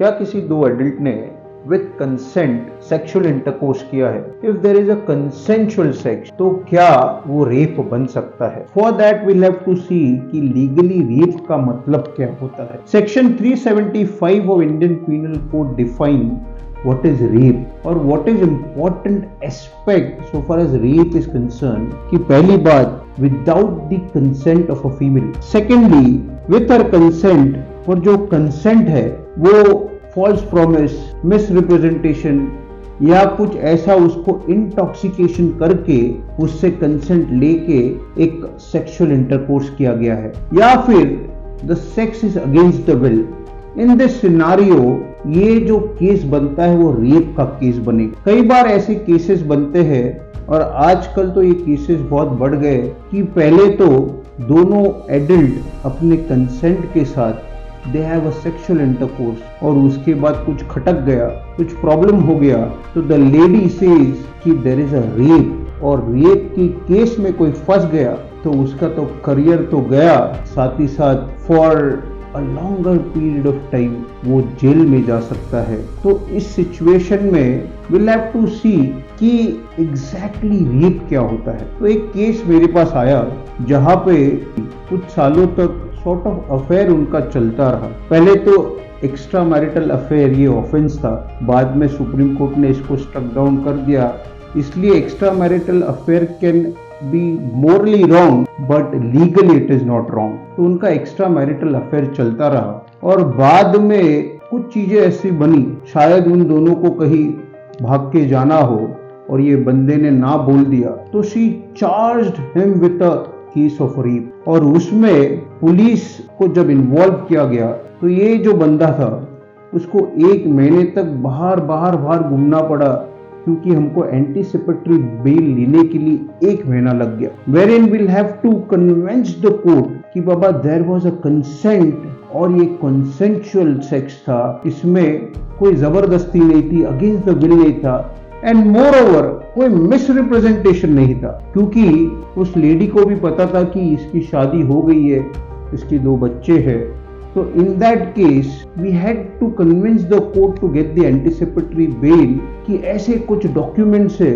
क्या किसी दो एडल्ट ने विथ कंसेंट सेक्सुअल इंटरकोर्स किया है? If there is a consensual sex तो क्या वो रेप बन सकता है? For that we have to see कि लीगली रेप का मतलब क्या होता है। Section 375 of Indian penal code define what is rape और what is important aspect so far as rape is concerned कि पहली बात without the consent of a female, secondly with her consent और जो consent है वो false promise, misrepresentation या कुछ ऐसा उसको इंटॉक्सिकेशन करके उससे कंसेंट लेके एक सेक्सुअल इंटरकोर्स किया गया है, या फिर the sex is against the will. In this scenario ये जो केस बनता है वो रेप का केस बनेगा। कई बार ऐसे केसेस बनते हैं और आजकल तो ये केसेस बहुत बढ़ गए कि पहले तो दोनों एडल्ट अपने कंसेंट के साथ they have a sexual intercourse और उसके बाद कुछ खटक गया, कुछ प्रॉब्लम हो गया तो द लेडी सेज कि देयर इज अ रेप, और रेप के केस में कोई फंस गया तो उसका तो करियर तो गया, साथ ही साथ for a longer period of time वो जेल में जा सकता है। तो इस सिचुएशन में we'll have to see कि exactly रेप क्या होता है। तो एक केस मेरे पास आया जहाँ पे कुछ सालों तक सॉर्ट ऑफ अफेयर उनका चलता रहा। पहले तो एक्स्ट्रा मैरिटल अफेयर ये ऑफेंस था, बाद में सुप्रीम कोर्ट ने इसको स्ट्रक डाउन कर दिया, इसलिए extra marital affair can be Morli wrong but legally it is not wrong. तो उनका एक्स्ट्रा मैरिटल अफेयर चलता रहा और बाद में कुछ चीजें ऐसी बनी, शायद उन दोनों को कहीं भाग के जाना हो और ये बंदे ने ना बोल दिया तो she charged him with a case of rape, और उसमें पुलिस को जब इन्वॉल्व किया गया तो ये जो बंदा था उसको 1 महीने तक बाहर घूमना पड़ा क्योंकि हमको एंटीसिपेटरी बेल लेने के लिए 1 महीना लग गया। Wherein will have to convince the court कि बाबा देयर वाज अ कंसेंट और ये कंसेंशुअल सेक्स था, इसमें कोई जबरदस्ती नहीं थी, अगेंस्ट द विल नहीं था, एंड मोर ओवर कोई मिसरिप्रेजेंटेशन नहीं था क्योंकि उस लेडी को भी पता था कि इसकी शादी हो गई है, इसकी 2 बच्चे हैं। तो in that case we had to convince the court to get the anticipatory bail कि ऐसे कुछ डॉक्यूमेंट्स है,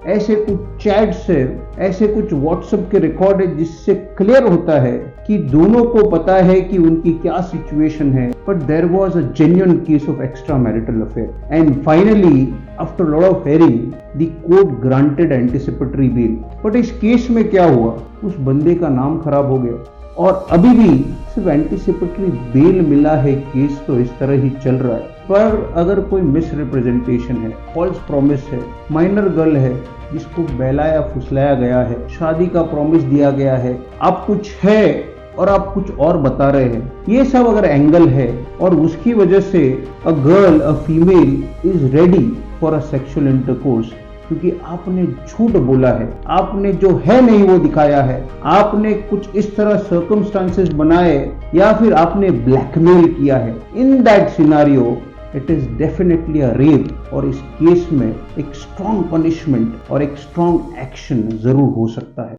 ऐसे कुछ चैट्स है, ऐसे कुछ व्हाट्सएप के रिकॉर्ड है जिससे क्लियर होता है कि दोनों को पता है कि उनकी क्या सिचुएशन है, but there was a genuine case of extra marital affair and finally after lot of hearing the court granted anticipatory bail. But इस केस में क्या हुआ, उस बंदे का नाम खराब हो गया और अभी भी सिर्फ एंटीसिपेटरी बेल मिला है, केस तो इस तरह ही चल रहा है। पर अगर कोई मिसरिप्रेजेंटेशन है, फॉल्स प्रॉमिस है, माइनर गर्ल है जिसको बहलाया फुसलाया गया है, शादी का प्रॉमिस दिया गया है, आप कुछ है और आप कुछ और बता रहे हैं, ये सब अगर एंगल है और उसकी वजह से a girl, a female is ready for a sexual intercourse क्योंकि आपने झूठ बोला है, आपने जो है नहीं वो दिखाया है, आपने कुछ इस तरह सर्कमस्टांसेस बनाए या फिर आपने ब्लैकमेल किया है, in that scenario it is definitely a rape और इस केस में एक स्ट्रॉन्ग पनिशमेंट और एक स्ट्रॉन्ग एक्शन जरूर हो सकता है।